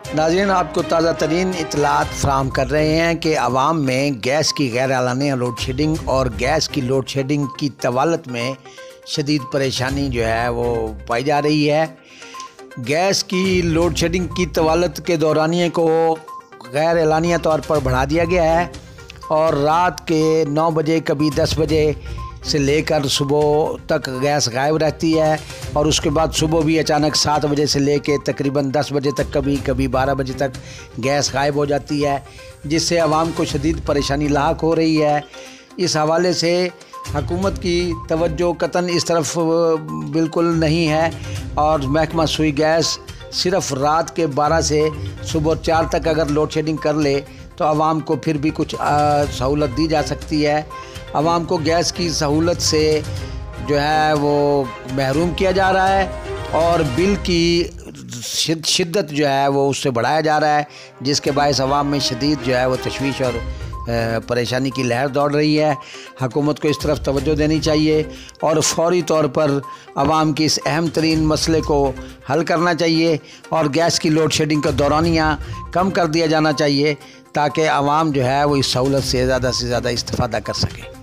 नाज़रीन, आपको ताज़ा तरीन इतलात फ़राहम कर रहे हैं कि आवाम में गैस की गैर एलानिया लोड शेडिंग और गैस की लोड शेडिंग की तवालत में शदीद परेशानी जो है वो पाई जा रही है। गैस की लोड शेडिंग की तवालत के दौरानिए को गैर एलानिया तौर पर बढ़ा दिया गया है और रात के 9 बजे कभी 10 बजे से लेकर सुबह तक गैस गायब रहती है और उसके बाद सुबह भी अचानक 7 बजे से लेकर तकरीबन 10 बजे तक कभी 12 बजे तक गैस गायब हो जाती है, जिससे आवाम को शदीद परेशानी लाहक हो रही है। इस हवाले से हुकूमत की तवज्जो कतन इस तरफ बिल्कुल नहीं है और महकमा सुई गैस सिर्फ रात के 12 से सुबह 4 तक अगर लोड शेडिंग कर ले तो आवाम को फिर भी कुछ सहूलत दी जा सकती है। आवाम को गैस की सहूलत से जो है वो महरूम किया जा रहा है और बिल की शिद्दत जो है वो उससे बढ़ाया जा रहा है, जिसके बायस आवाम में शदीद जो है वो तशवीश और परेशानी की लहर दौड़ रही है। हुकूमत को इस तरफ तवज्जो देनी चाहिए और फौरी तौर पर आवाम की इस अहम तरीन मसले को हल करना चाहिए और गैस की लोड शेडिंग का दौरानिया कम कर दिया जाना चाहिए ताकि आवाम जो है वो इस सहूलत से ज़्यादा इस्तेफ़ादा कर सके।